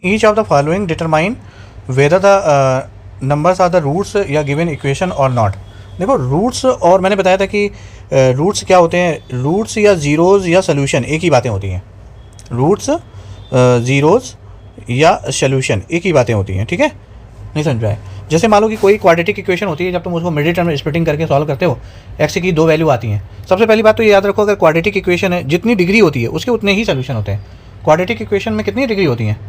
Each of the following determine whether the numbers are the roots या given equation और not. देखो roots, और मैंने बताया था कि रूट्स क्या होते हैं, रूट्स या ज़ीरोज़ या सोल्यूशन एक ही बातें होती हैं। रूट्स, ज़ीरोज़ या सोल्यूशन एक ही बातें होती हैं, ठीक है, नहीं समझ पाए। जैसे मान लो कि कोई क्वाड्रेटिक इक्वेशन होती है, जब तुम उसको मिडिल टर्म में स्प्लिटिंग करके सॉल्व करते हो, एक्स की दो वैल्यू आती हैं। सबसे पहली बात तो ये याद रखो, अगर क्वाड्रेटिक इक्वेशन है, जितनी डिग्री होती है उसके उतने ही सोल्यूशन होते हैं। क्वाड्रेटिक इक्वेशन में कितनी डिग्री होती हैं?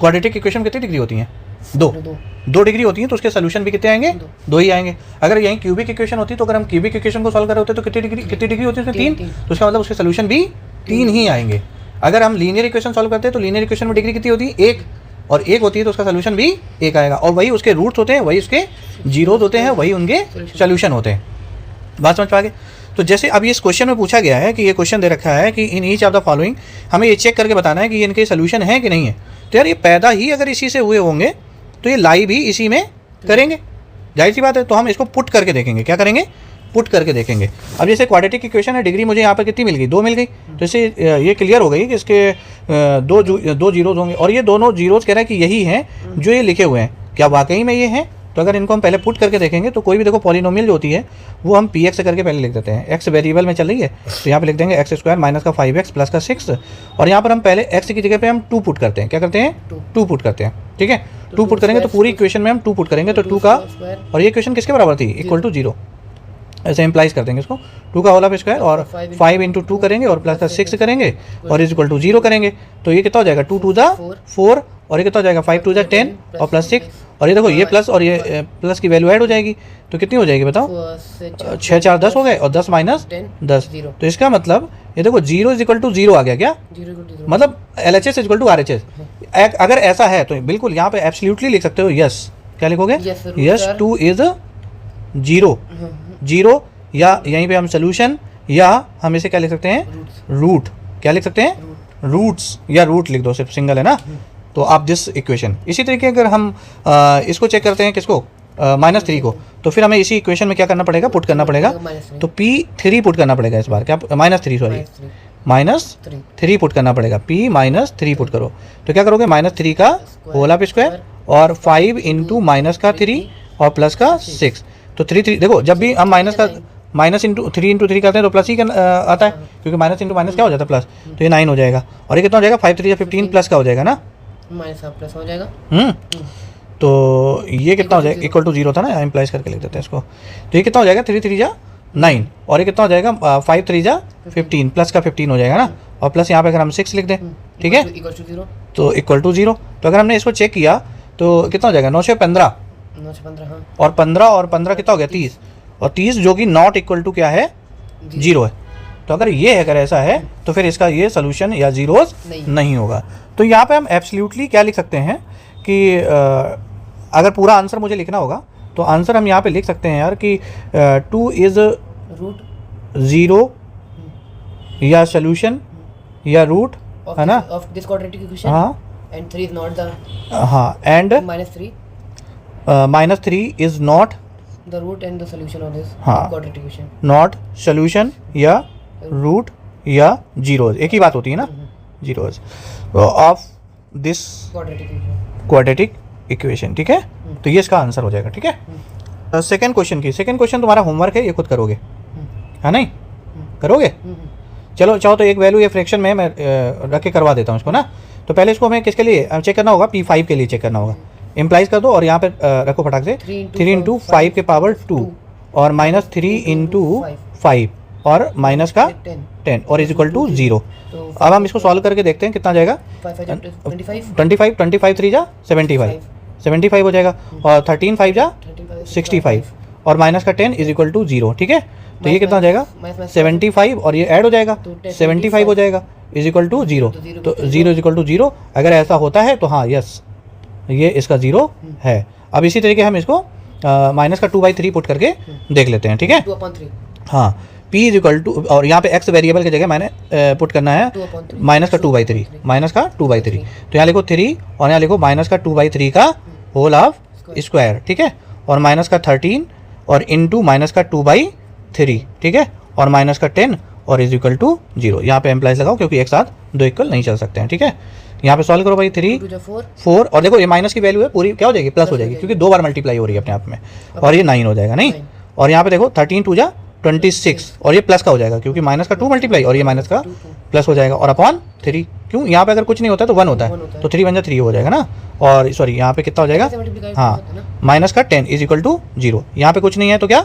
क्वाड्रेटिक इक्वेशन में कितनी डिग्री होती हैं? दो डिग्री होती हैं, तो उसके सोल्यूशन भी कितने आएंगे? दो ही आएंगे। अगर यहीं क्यूबिक इक्वेशन होती तो अगर हम क्यूबिक इक्वेशन को सॉल्व कर रहे होते तो कितनी डिग्री होती है उसमें? तीन। तो उसका मतलब उसके सोल्यूशन भी तीन ही आएंगे। अगर हम लीनियर इक्वेशन सॉल्व करते हैं तो लीनियर इक्वेशन में डिग्री कितनी होती है? एक, और एक होती है तो उसका सोल्यूशन भी एक आएगा, और वही उसके रूट्स होते हैं, वही उसके जीरोज होते हैं, वही उनके सोल्यूशन होते हैं। बात समझ पा गए? तो जैसे अब इस क्वेश्चन में पूछा गया है कि ये क्वेश्चन दे रखा है कि इन ईच ऑफ द फॉलोइंग, हमें ये चेक करके बताना है कि इनके सोल्यूशन है कि नहीं है। तो यार ये पैदा ही अगर इसी से हुए होंगे तो ये लाई भी इसी में करेंगे, जाहिर सी बात है। तो हम इसको पुट करके देखेंगे। क्या करेंगे? पुट करके देखेंगे। अब जैसे क्वाड्रेटिक इक्वेशन है, डिग्री मुझे यहाँ पर कितनी मिल गई? दो मिल गई। तो इससे ये क्लियर हो गई कि इसके दो जीरोज होंगे, और ये दोनों जीरोज कह रहा है कि यही हैं जो ये लिखे हुए हैं। क्या वाकई में ये हैं? तो अगर इनको हम पहले पुट करके देखेंगे तो कोई भी देखो पॉलिनोमियल जो होती है वो हम पी एक्स करके पहले लिख देते हैं। एक्स वेरिएबल में चल रही है तो यहाँ पे लिख देंगे एक्स स्क्वायर माइनस का 5x प्लस का 6, और यहाँ पर हम पहले एक्स की जगह पे हम 2 पुट करते हैं। क्या करते हैं? 2 पुट करते हैं, ठीक है। 2 पुट करेंगे तो पूरी इक्वेशन में हम 2 पुट करेंगे, तो 2 का, और ये इक्वेशन किसके बराबर थी? इक्वल टू 0, ऐसे इम्प्लाइज कर देंगे इसको। 2 का होल ऑफ स्क्वायर और 5 इंटू 2 करेंगे और प्लस का 6 करेंगे और इज इक्वल टू 0 करेंगे। तो ये कितना हो जाएगा? 2 टू ज़ा 4, और ये कितना हो जाएगा? 5 टू ज़ा 10 और प्लस 6, और ये देखो ये प्लस और ये प्लस की वैल्यू ऐड हो जाएगी, तो कितनी हो जाएगी बताओ? 6 4 10 हो गए, और 10 माइनस 10। तो इसका मतलब ये देखो 0 इज इक्वल टू 0 आ गया। क्या मतलब? LHS is equal to RHS। अगर ऐसा है तो बिल्कुल यहाँ पे एब्सोल्युटली लिख सकते हो यस। क्या लिखोगे? यस 2 इज 0, या यहीं पे हम सोल्यूशन, या हम इसे क्या लिख सकते हैं? रूट। क्या लिख सकते हैं? रूट्स, या रूट लिख दो, सिर्फ सिंगल है ना। तो आप दिस इक्वेशन, इसी तरीके अगर हम इसको चेक करते हैं, किसको? -3 को, तो फिर हमें इसी इक्वेशन में क्या करना पड़ेगा? पुट करना पड़ेगा। तो P3 पुट करना पड़ेगा इस बार। क्या? -3 सॉरी, -3 पुट करना पड़ेगा। P -3 पुट करो तो क्या करोगे? -3 का होल ऑफ स्क्वायर और 5 इंटू माइनस का 3 और प्लस का 6। तो 3 देखो, जब भी हम माइनस इंटू 3 इंटू 3 करते हैं तो प्लस ही आता है, क्योंकि माइनस इंटू माइनस क्या हो जाता है? प्लस। तो ये 9 हो जाएगा, और ये कितना हो जाएगा? 5 3 15 प्लस का हो जाएगा ना, माइनस का प्लस हो जाएगा। तो ये कितना हो जाएगा? इक्वल टू 0 था ना, इम्प्लाइज करके लिख देते हैं इसको। तो ये कितना हो जाएगा? 3 3 जा 9, और ये कितना हो जाएगा? 5 3 जा 15, प्लस का 15 हो जाएगा ना, और प्लस यहाँ पे अगर हम 6 लिख दें, ठीक है, तो इक्वल टू 0। तो अगर हमने इसको चेक किया तो कितना हो जाएगा? 9 से 15, और 15 कितना हो गया? 30, और 30 जो कि नॉट इक्वल टू क्या है? 0 है। तो अगर ये अगर ऐसा है तो फिर इसका ये सोल्यूशन या जीरोस नहीं होगा। तो यहाँ पे हम एब्सोल्युटली क्या लिख सकते हैं कि अगर पूरा आंसर मुझे लिखना होगा तो आंसर हम यहाँ पे लिख सकते हैं यार कि 2 इज रूट 0 या सोल्यूशन या रूट, है ना, ऑफ दिस क्वाड्रेटिक इक्वेशन। हाँ, एंड 3 इज नॉट द, हाँ, and -3 is not the root and the solution of this quadratic equation, not solution या रूट या जीरोज, एक ही बात होती है ना, zeros of this quadratic equation, ठीक है। तो ये इसका आंसर हो जाएगा, ठीक है। सेकंड क्वेश्चन तुम्हारा होमवर्क है, ये खुद करोगे, है नहीं? करोगे? चलो चाहो तो एक वैल्यू ये फ्रैक्शन में मैं रख के करवा देता हूँ इसको ना। तो पहले इसको हमें किसके लिए चेक करना होगा? P5 के लिए चेक करना होगा। इम्प्लाइज कर दो और यहाँ पे रखो फटाक से 3 इंटू 5 के पावर 2 और -3 इंटू 5 और माइनस का 10 और इज इक्वल टू 0। अब हम इसको सॉल्व करके देखते हैं कितना जाएगा। 25 3 जा 75 हो जाएगा, और 13 5 जा 65 और माइनस का 10 इज इक्वल टू 0, ठीक है। तो ये कितना हो जाएगा? 75 और ये ऐड हो जाएगा 75 हो जाएगा इज इक्वल टू 0। तो 0 इज इक्वल टू 0 अगर ऐसा होता है तो हाँ यस ये इसका 0 है। अब इसी तरीके हम इसको माइनस का 2/3 पुट करके देख लेते हैं, ठीक है। हाँ, P इज इक्वल टू, और यहाँ पे x वेरिएबल की जगह मैंने पुट करना है माइनस का 2/3, तो यहाँ लिखो 3 और यहाँ लिखो माइनस का 2/3 का होल ऑफ स्क्वायर, ठीक है, और माइनस का 13 और इंटू माइनस का 2/3, ठीक है, और माइनस का 10 और इज इक्वल टू 0। यहाँ पे एम्प्लाइज लगाओ क्योंकि एक साथ दो इक्वल नहीं चल सकते हैं, ठीक है। यहाँ पे सॉल्व करो भाई, 3 4 और देखो ये माइनस की वैल्यू है पूरी क्या हो जाएगी, प्लस हो जाएगी क्योंकि 2 बार मल्टीप्लाई हो रही है अपने आप में, और ये 9 हो जाएगा नहीं। और यहाँ पे देखो 13 2 जा 26 और ये प्लस का हो जाएगा क्योंकि माइनस का 2 मल्टीप्लाई और ये माइनस का प्लस हो जाएगा, और अपॉन 3 क्यों, यहाँ पे अगर कुछ नहीं होता तो 1 होता है तो 3 1 जा 3 हो जाएगा ना। और सॉरी यहाँ पे कितना हो जाएगा, हाँ माइनस का 10 इज इक्वल टू 0। यहाँ पे कुछ नहीं है तो क्या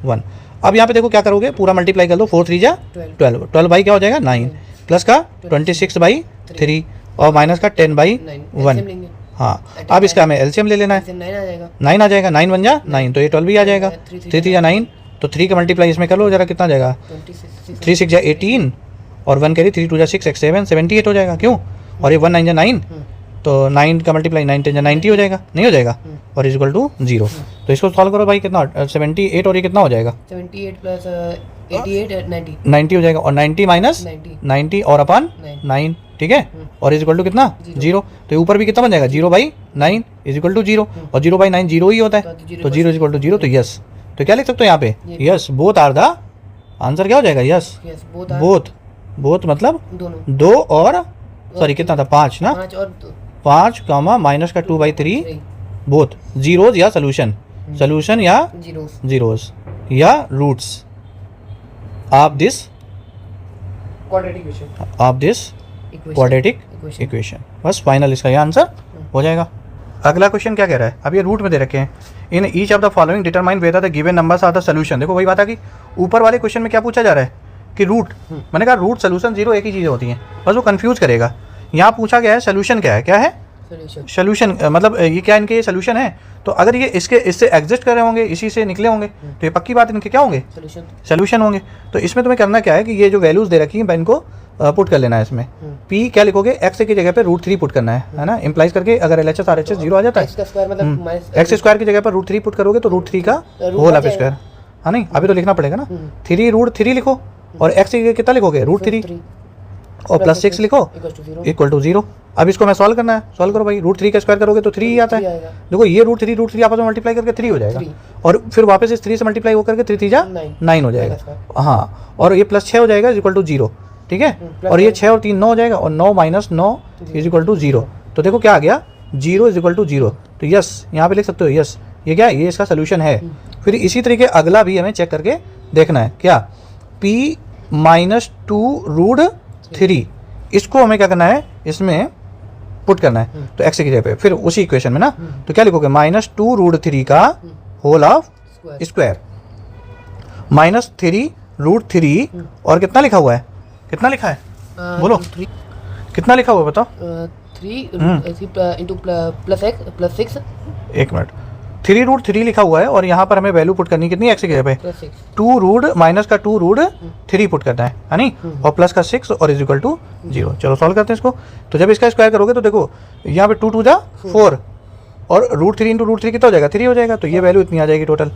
1। अब यहाँ पे देखो क्या करोगे, पूरा मल्टीप्लाई कर दो, 4 3 जा 12, 12 बाई क्या हो जाएगा 9, प्लस का 26 बाई 3 और माइनस का 10 बाई 1। हाँ अब इसका हमें एलसीएम ले लेना है, 9 आ जाएगा, 9 1 जा 9 तो ये 12 भी आ जाएगा, 3 3 जा 9 तो 3 का मल्टीप्लाई इसमें कर लो जरा, कितना जाएगा 3 6 जा 18 और 1 करिए 3 2 जा 6 6 7 78 हो जाएगा क्यों, और ये 1 9 जा 9 तो 9 का मल्टीप्लाई 9 10 जा 90 हो जाएगा, नहीं हो जाएगा, और इज इक्वल टू 0। तो इसको सॉल्व करो भाई, कितना 78 और ये कितना हो जाएगा 78 प्लस 88 90 90 हो जाएगा, और 90 माइनस 90 और अपॉन 9, ठीक है, और इज इक्वल टू कितना 0। तो ऊपर भी कितना बन जाएगा 0 बाई 9 इज इक्वल टू 0, और 0 बाई 9 0 ही होता है, तो 0 इज इक्वल टू 0। तो यस, तो क्या लिख सकते हो यहाँ पे, yes both are the answer क्या हो जाएगा, यस बोथ मतलब दो और सॉरी कितना था 5 ना, 5 कामा माइनस का 2 बाई 3 बोथ जीरोज या सोल्यूशन या जीरोज या roots of this quadratic equation. बस फाइनल इसका ये आंसर हो जाएगा। अगला क्वेश्चन क्या कह रहा है, अब ये रूट में दे रखे हैं, in each of the following determine whether the given numbers are the solution. देखो वही बात है कि ऊपर वाले क्वेश्चन में क्या पूछा जा रहा है कि रूट, मैंने कहा रूट सोल्यूशन जीरो एक ही चीज़ होती हैं, बस वो कंफ्यूज करेगा। यहाँ पूछा गया है सोल्यूशन क्या है सोल्यूशन मतलब ये क्या इनके ये सोल्यूशन है, तो अगर ये इससे एग्जिस्ट कर रहे होंगे, इसी से निकले होंगे तो ये पक्की बात इनके क्या होंगे सोल्यूशन होंगे। तो इसमें तुम्हें करना क्या है कि ये जो वैल्यूज दे रखी हैं इनको पुट कर लेना है इसमें। p क्या लिखोगे, x की जगह पे √3 पुट करना है ना, इंप्लाइज करके अगर LHS RHS 0 आ जाता है, x स्क्वायर की जगह पर √3 पुट करोगे तो √3 का होल ऑफ स्क्वायर, हाँ नहीं अभी तो लिखना पड़ेगा ना, 3 लिखो और x की जगह कितना लिखोगे √3 और प्लस 6 लिखो इक्वल टू 0। अब इसको मैं सॉल्व करना है, सॉल्व करो भाई, √3 का स्क्वायर करोगे तो 3 ही आता है। देखो ये √3 आपस में मल्टीप्लाई करके 3 हो जाएगा, और फिर वापस इस 3 से मल्टीप्लाई होकर के 3 3 जा 9 हो जाएगा, हाँ, और ये प्लस 6 हो जाएगा इक्वल टू 0, ठीक है, और ये 6 और 3 9 हो जाएगा, और 9 माइनस 9 इज इक्वल टू 0। तो देखो क्या आ गया 0 इज इक्वल टू 0, तो यस यहाँ पे लिख सकते हो यस, ये क्या है, ये इसका सोल्यूशन है। फिर इसी तरीके अगला भी हमें चेक करके देखना है, क्या p माइनस 2√3, इसको हमें क्या करना है, इसमें पुट करना है, तो x की जगह पे फिर उसी इक्वेशन में ना, तो क्या लिखोगे -2√3 का होल ऑफ स्क्वायर माइनस 3√3 और कितना लिखा हुआ है, कितना लिखा है बोलो, कितना लिखा हुआ है बताओ, 3 इंटू प्लस 6, एक मिनट, 3√3 लिखा हुआ है और यहाँ पर हमें वैल्यू पुट करनी कितनी, x की जगह पे 2 माइनस का 2√3 पुट करना है नहीं, और प्लस का 6 और इज इक्वल टू 0। चलो सॉल्व करते हैं इसको। तो जब इसका स्क्वायर करोगे तो देखो यहाँ पे 2 2 जा 4 और √3 इंटू √3 कितना हो जाएगा 3 हो जाएगा, तो ये वैल्यू इतनी आ जाएगी टोटल।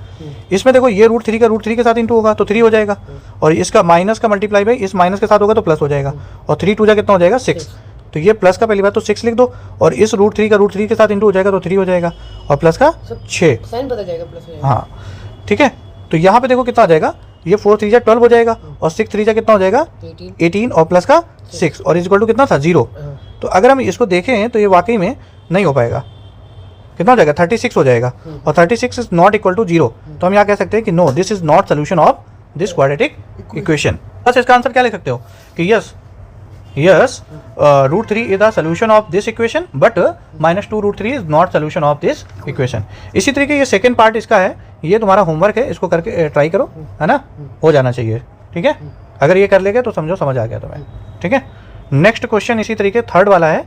इसमें देखो ये √3 का √3 के साथ इंटू होगा तो 3 हो जाएगा, और इसका माइनस का मल्टीप्लाई बाई इस माइनस के साथ होगा तो प्लस हो जाएगा, और 3 2 जा कितना हो जाएगा 6, तो ये प्लस का पहली बात तो 6 लिख दो, और इस √3 का √3 के साथ इंटू हो जाएगा तो 3 हो जाएगा, और प्लस का 6 साइन बदल जाएगा प्लस, हाँ ठीक है। तो यहाँ पे देखो कितना आ जाएगा, ये 4 3 जा 12 हो जाएगा, और 6 3 जा कितना हो जाएगा 18 और प्लस का 6 और इज इक्वल टू कितना था 0। तो अगर हम इसको देखें तो ये वाकई में नहीं हो पाएगा, कितना हो जाएगा 36 हो जाएगा, और 36 इज नॉट इक्वल टू 0। तो हम यहाँ कह सकते हैं कि no this is not solution of this quadratic equation. बस इसका आंसर क्या लिख सकते हो कि yes √3 is the solution of this equation but -2√3 is not solution of this equation। इसी तरीके ये सेकंड पार्ट इसका है, ये तुम्हारा होमवर्क है, इसको करके ट्राई करो, है ना, हो जाना चाहिए, ठीक है। अगर ये कर लेगे तो समझो समझ आ गया तुम्हें, ठीक है। नेक्स्ट क्वेश्चन इसी तरीके थर्ड वाला है,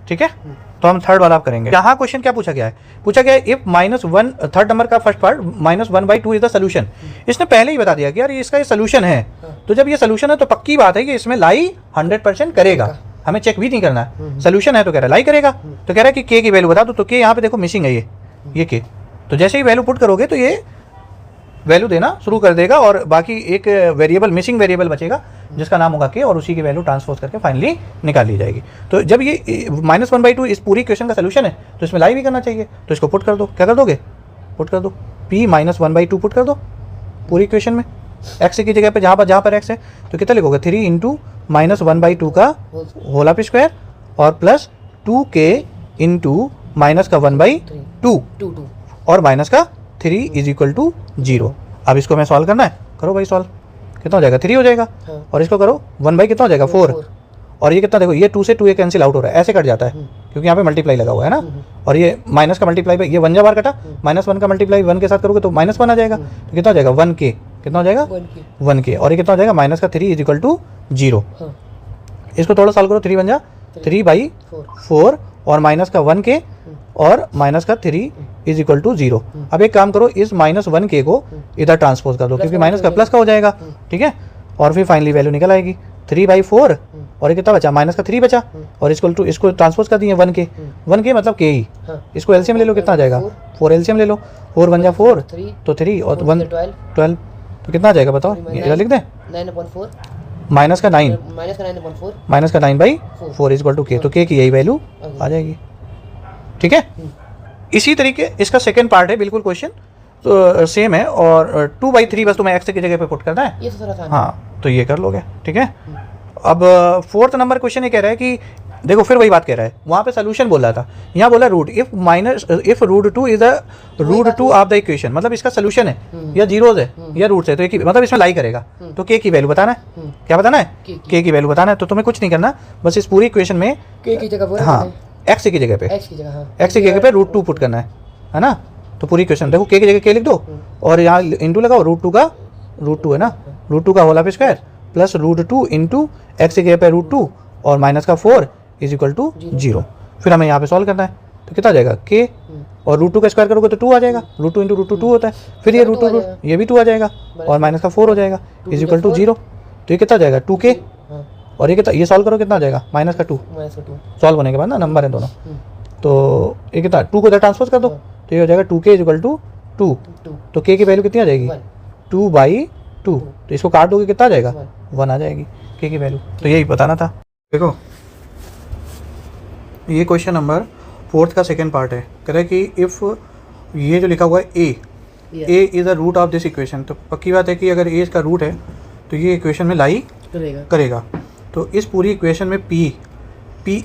ठीक है, तो हम थर्ड वाला आप करेंगे। यहाँ क्वेश्चन क्या पूछा गया है, पूछा गया है इफ -1 थर्ड नंबर का first part -1/2 is the solution. इसने पहले ही बता दिया कि यार इसका ये सोल्यूशन है, तो जब ये सोल्यूशन है तो पक्की बात है कि इसमें लाई 100% करेगा, हमें चेक भी नहीं करना है, सोल्यूशन है तो कह रहा है लाई करेगा। तो कह रहा है कि के की वैल्यू बता दो, तो के यहाँ पे देखो मिसिंग है ये के, तो जैसे ही वैल्यू पुट करोगे तो ये वैल्यू देना शुरू कर देगा, और बाकी एक वेरिएबल मिसिंग वेरिएबल बचेगा जिसका नाम होगा के, और उसी की वैल्यू ट्रांसपोज करके फाइनली निकाल ली जाएगी। तो जब ये -1/2 इस पूरी इक्वेशन का सोल्यूशन है तो इसमें लाई भी करना चाहिए, तो इसको पुट कर दो, क्या कर दोगे, पुट कर दो p -1/2 पुट कर दो पूरी इक्वेशन में, एक्स की जगह पे जहाँ पर एक्स है तो कितना लिखोगे 3 इंटू -1/2 का होल ऑफ स्क्वायर और प्लस 2k इंटू माइनस का 1/2 2 और माइनस का 3 इज इक्वल टू 0। अब इसको मैं सॉल्व करना है, करो भाई सॉल्व। कितना हो जाएगा 3 हो जाएगा हाँ। और इसको करो 1 कितना हो जाएगा 4 और ये कितना देखो ये 2 से 2 ये कैंसिल आउट हो रहा है, ऐसे कट जाता है क्योंकि यहाँ पे मल्टीप्लाई लगा हुआ है ना। और ये माइनस का मल्टीप्लाई पे ये 1 जा बार कटा, -1 का मल्टीप्लाई 1 के साथ करोगे तो -1 आ जाएगा। तो कितना हो जाएगा 1k, कितना हो जाएगा 1k और ये कितना हो जाएगा माइनस का 3 इज इक्वल टू 0। इसको थोड़ा सॉल्व करो, 3 बन जा 3/4 और माइनस का 1k और माइनस का 3 इज इक्वल टू 0। अब एक काम करो, इस -1k को इधर ट्रांसपोज कर दो क्योंकि माइनस का प्लस का हो जाएगा, ठीक है। और फिर फाइनली वैल्यू निकल आएगी 3/4 और ये कितना बचा माइनस का 3 बचा और इसको ट्रांसपोज कर दिए 1k मतलब k ही। इसको एलसीएम ले लो, कितना आ जाएगा 4 एलसीएम ले लो, 4 बन जा 4 तो 3 और 1 12 तो कितना आ जाएगा बताओ, इधर लिख दें 9/4 माइनस का 9 माइनस का 9/4 इज इक्वल टू k, तो k की यही वैल्यू आ जाएगी, ठीक है। इसी तरीके इसका सेकंड पार्ट है, बिल्कुल क्वेश्चन तो सेम है और 2/3 बस तुम्हें x की जगह पे पुट करना है, ये तो थोड़ा आसान हाँ तो ये कर लोगे, ठीक है। अब 4th नंबर क्वेश्चन ये कह रहा है कि देखो फिर वही बात कह रहा है, वहाँ पे सोल्यूशन बोल रहा था, यहाँ बोला root if √2 is the √2 of the equation, मतलब इसका सोल्यूशन है या जीरोज है या रूट्स है तो एक ही मतलब इसमें लाई करेगा। तो k की वैल्यू बताना है, क्या बताना है k की वैल्यू बताना है। तो तुम्हें कुछ नहीं करना, बस इस पूरी इक्वेशन में k की जगह हाँ x की जगह पे x की जगह हाँ x की जगह पे √2 पुट करना है ना। तो पूरी इक्वेशन देखो k की जगह k लिख दो और यहाँ इंटू लगाओ √2 का √2 है ना, √2 का whole of square plus √2 into x की जगह पे √2 और माइनस का 4 इज इक्वल टू 0। फिर हमें यहाँ पे सॉल्व करना है तो कितना आ जाएगा k और √2 का स्क्वायर करोगे तो 2 आ जाएगा, √2 इंटू √2 2 होता है, फिर ये √2 ये भी 2 आ जाएगा और माइनस का 4 हो जाएगा इज इक्वल टू 0। तो ये कितना आ जाएगा 2k और ये कितना, ये सॉल्व करो कितना आ जाएगा माइनस का 2 सॉल्व होने के बाद ना नंबर है दोनों, तो ये कितना 2 को इधर ट्रांसफर कर दो तो ये हो जाएगा 2k इज इक्वल टू 2। तो k की वैल्यू कितनी आ जाएगी 2/2, तो इसको काट दोगे कितना आ जाएगा 1 आ जाएगी k की वैल्यू। तो यही बताना था। देखो ये क्वेश्चन नंबर 4th का सेकंड पार्ट है, कह रहा है कि इफ़ ये जो लिखा हुआ है a is the root of this equation, तो पक्की बात है कि अगर a इसका रूट है तो ये इक्वेशन में लाई करेगा। तो इस पूरी इक्वेशन में p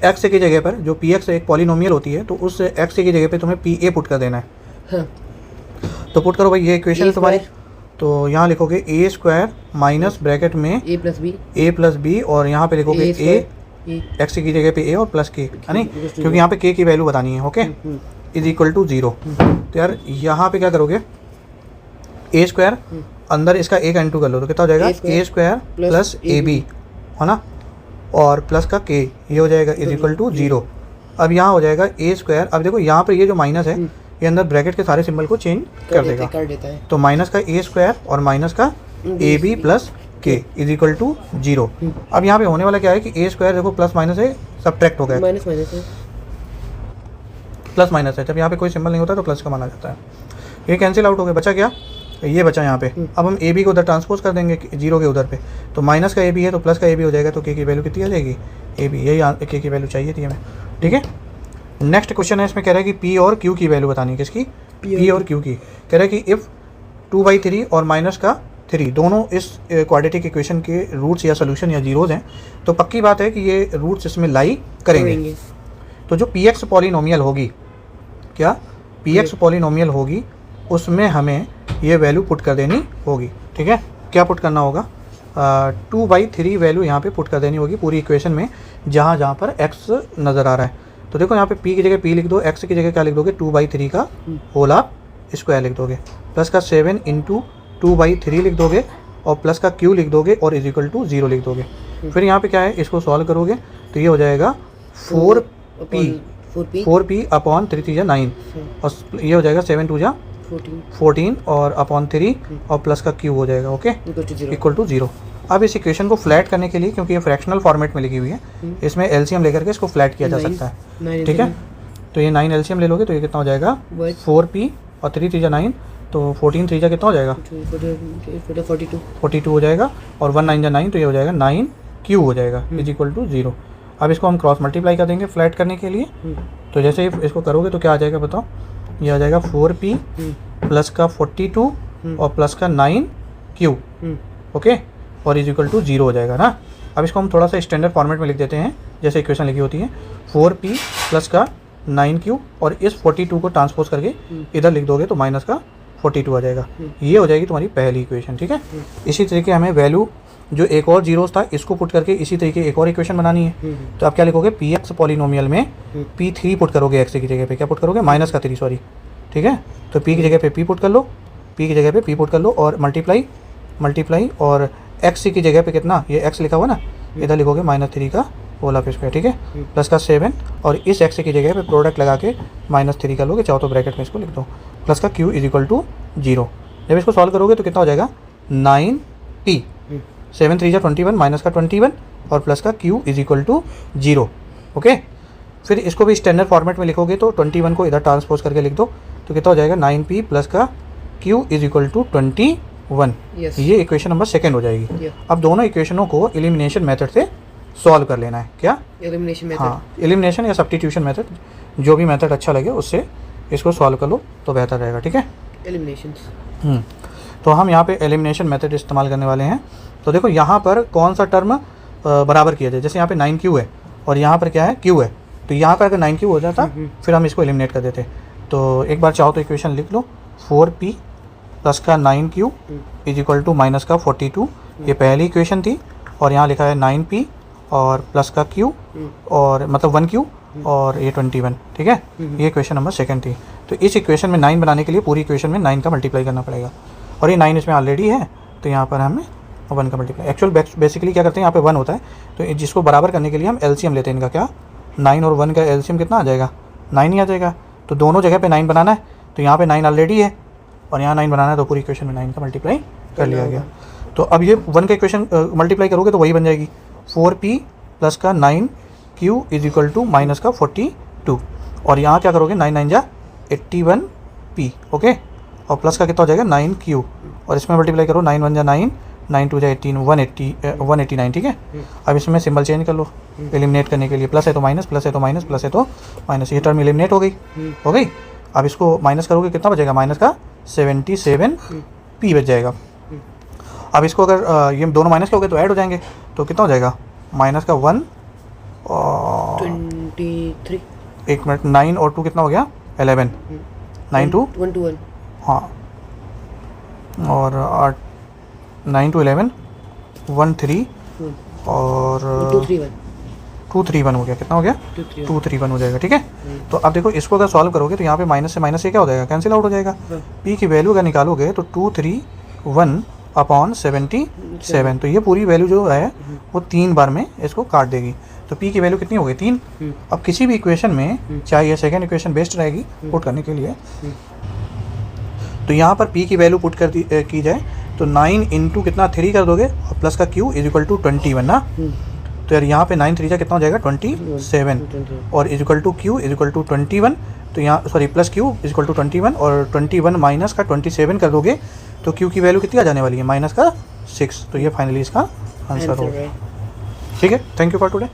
x की जगह पर, जो p x एक पॉलिनोमियल होती है, तो उस x की जगह पे तुम्हें p a पुट कर देना है। हाँ। तो पुट करो भाई, ये इक्वेशन है तुम्हारी, तो यहाँ लिखोगे a² माइनस ब्रैकेट में a प्लस b और यहाँ पे लिखोगे a x की जगह पे a और प्लस k है नहीं, क्योंकि यहाँ पे k की वैल्यू बतानी है, ओके इज इक्वल टू 0। तो यार यहाँ पे क्या करोगे a² अंदर इसका a का इंटू कर लो तो कितना हो जाएगा a² प्लस ab है ना और प्लस का k, ये हो जाएगा इज इक्वल टू 0। अब यहाँ हो जाएगा a², अब देखो यहाँ पे ये जो माइनस है ये अंदर ब्रैकेट के सारे सिंबल को चेंज कर देता है, तो माइनस का a² और माइनस का ab plus k is equal to 0। अब यहाँ पे होने वाला क्या है कि a² देखो प्लस माइनस है सब्ट्रैक्ट हो गया, प्लस माइनस है, जब यहाँ पे कोई सिंबल नहीं होता तो प्लस का माना जाता है, ये कैंसिल आउट हो गया, बचा क्या ये बचा यहाँ पे। अब हम ab को उधर ट्रांसपोज कर देंगे 0 के उधर पे, तो माइनस का ab है तो प्लस का ab हो जाएगा, तो k की वैल्यू कितनी आ जाएगी ab, यही k की वैल्यू चाहिए थी हमें, ठीक है। नेक्स्ट क्वेश्चन है, इसमें कह रहा है कि p और q की वैल्यू बतानी है, किसकी p और q की। कह रहा है कि इफ़ 2/3 और माइनस का 3 दोनों इस क्वाड्रेटिक इक्वेशन के रूट्स या सोल्यूशन या जीरोज हैं, तो पक्की बात है कि ये रूट्स इसमें लाई करेंगे। तो जो px पॉलिनोमियल होगी, क्या px पॉलिनोमियल होगी, उसमें हमें ये वैल्यू पुट कर देनी होगी, ठीक है। क्या पुट करना होगा 2/3 वैल्यू यहाँ पे पुट कर देनी होगी पूरी इक्वेशन में, जहाँ जहाँ पर x नज़र आ रहा है। तो देखो यहाँ पे p की जगह p लिख दो, x की जगह क्या लिख दोगे 2/3 का होल ऑफ स्क्वायर लिख दोगे, प्लस का 7 इंटू 2/3 लिख दोगे और प्लस का q लिख दोगे और इज इक्वल टू 0 लिख दोगे। फिर यहाँ पे क्या है, इसको सॉल्व करोगे तो ये हो जाएगा 4p अपॉन 3 3 9 और ये हो जाएगा 7 2 14 और अपॉन 3 और प्लस का q हो जाएगा, ओके इक्वल टू 0। अब इस इक्वेशन को फ्लैट करने के लिए, क्योंकि ये फ्रैक्शनल फॉर्मेट में लिखी हुई है, इसमें एलसीएम लेकर के इसको फ्लैट किया जा सकता है, ठीक है। तो ये 9 एलसीएम ले लोगे तो ये कितना हो जाएगा 4p और 3 3 9, तो 14 3 कितना हो जाएगा 42 हो जाएगा और 1 9 9, तो ये हो जाएगा 9q हो जाएगा इज इक्वल टू 0। अब इसको हम क्रॉस मल्टीप्लाई कर देंगे फ्लैट करने के लिए, तो जैसे ही इसको करोगे तो क्या आ जाएगा बताओ, ये आ जाएगा 4p प्लस का 42 और प्लस का 9 क्यू, ओके, और इज इक्वल टू 0 हो जाएगा ना। अब इसको हम थोड़ा सा स्टैंडर्ड फॉर्मेट में लिख देते हैं जैसे इक्वेशन लिखी होती है 4p प्लस का 9q और इस 42 को ट्रांसपोज करके इधर लिख दोगे तो माइनस का 42 आ जाएगा। ये हो जाएगी तुम्हारी पहली इक्वेशन, ठीक है। इसी तरीके हमें वैल्यू जो एक और जीरोस था इसको पुट करके इसी तरीके एक और इक्वेशन बनानी है। तो आप क्या लिखोगे, पी एक्स पॉलिनोमियल में p3 पुट करोगे, एक्स की जगह पे क्या पुट करोगे, माइनस का 3 सॉरी, ठीक है। तो p की जगह पे p पुट कर लो, p की जगह पे p पुट कर लो और मल्टीप्लाई और x की जगह पे कितना, ये x लिखा हुआ ना, इधर लिखोगे -3 का होल स्क्वायर, ठीक है, प्लस का 7 और इस x की जगह पे प्रोडक्ट लगा के -3 का लोगे, चाहो तो ब्रैकेट में इसको लिख दो, प्लस का q इज इक्वल टू 0। जब इसको सॉल्व करोगे तो कितना हो जाएगा 9p, 7 3 21 माइनस का 21 और प्लस का q is equal to 0, okay. फिर इसको भी स्टैंडर्ड फॉर्मेट में लिखोगे तो 21 को इधर ट्रांसपोज करके लिख दो तो कितना हो जाएगा 9p प्लस का q इज इक्वल टू 21। ये इक्वेशन नंबर सेकेंड हो जाएगी। अब दोनों इक्वेशनों को एलिमिनेशन मेथड से सॉल्व कर लेना है, क्या एलिमिनेशन मेथड, हाँ एलिमिनेशन या सब्स्टिट्यूशन मेथड, जो भी मेथड अच्छा लगे उससे इसको सॉल्व कर लो तो बेहतर रहेगा, ठीक है। एलिमिनेशन तो हम यहाँ पे एलिमिनेशन मेथड इस्तेमाल करने वाले हैं। तो देखो यहाँ पर कौन सा टर्म बराबर किया जाए, जैसे यहाँ पे 9q है और यहाँ पर क्या है q है, तो यहाँ पर अगर 9q हो जाता फिर हम इसको एलिमिनेट कर देते। तो एक बार चाहो तो इक्वेशन लिख लो, 4p प्लस का 9q is equal to minus का 42, ये पहली इक्वेशन थी, और यहाँ लिखा है 9p और प्लस का q और मतलब 1q और ये 21, ठीक है। ये इक्वेशन नंबर सेकंड थी। तो इस इक्वेशन में 9 बनाने के लिए पूरी इक्वेशन में 9 का मल्टीप्लाई करना पड़ेगा, और ये 9 इसमें ऑलरेडी है तो यहाँ पर हमें 1 का मल्टीप्लाई, एक्चुअल बेसिकली क्या करते हैं यहाँ पे 1 होता है, तो जिसको बराबर करने के लिए हम एलसीएम लेते हैं इनका, क्या 9 और 1 का एलसीएम कितना आ जाएगा, 9 ही आ जाएगा। तो दोनों जगह पे 9 बनाना है, तो यहाँ पे 9 ऑलरेडी है और यहाँ 9 बनाना है, तो पूरी इक्वेशन में 9 का मल्टीप्लाई कर लिया गया। तो अब ये 1 का इक्वेशन मल्टीप्लाई करोगे तो वही बन जाएगी 4p प्लस का 9q is equal to minus का 42, और यहाँ क्या करोगे 9 9 जा 81p, ओके, और प्लस का कितना हो जाएगा 9q, और इसमें मल्टीप्लाई करो 9 1 जा 9, 9 2 जा 18, 189, ठीक है। अब इसमें सिंबल चेंज कर लो एलिमिनेट करने के लिए, प्लस है तो माइनस, प्लस है तो माइनस, प्लस है तो माइनस, ये टर्म एलिमिनेट हो गई। अब इसको माइनस करोगे कितना बचेगा, माइनस का 77p बच जाएगा। अब इसको अगर ये दोनों माइनस करोगे तो ऐड हो जाएंगे, तो कितना हो जाएगा माइनस का 1 और 23, एक मिनट, 9 और 2 कितना हो गया 11, 9 2 1 हाँ, और 9 2 11 1 3 और 2 3 1 हो गया, कितना हो गया 2 3 1 हो जाएगा, ठीक है। तो अब देखो इसको अगर सॉल्व करोगे तो यहाँ पे माइनस से माइनस से क्या हो जाएगा, कैंसिल आउट हो जाएगा। p की वैल्यू अगर निकालोगे तो 2 3 1 अपॉन 77, तो ये पूरी वैल्यू जो है वो 3 बार में इसको काट देगी, तो p की वैल्यू कितनी हो गई 3। अब किसी भी इक्वेशन में चाहे ये सेकेंड इक्वेशन बेस्ट रहेगी पुट करने के लिए, तो यहाँ पर p की वैल्यू पुट कर की जाए तो 9 इंटू कितना 3 कर दोगे और प्लस का q इज इक्वल टू 21 ना, तो यार यहाँ पे 9 3 कितना हो जाएगा 27 और is equal to q is equal to 21, तो यहाँ sorry plus q is equal to 21 और 21 माइनस का 27 कर दोगे तो q की वैल्यू कितनी आ जाने वाली है माइनस का 6, तो ये फाइनली इसका आंसर होगा, ठीक है। Thank you for today.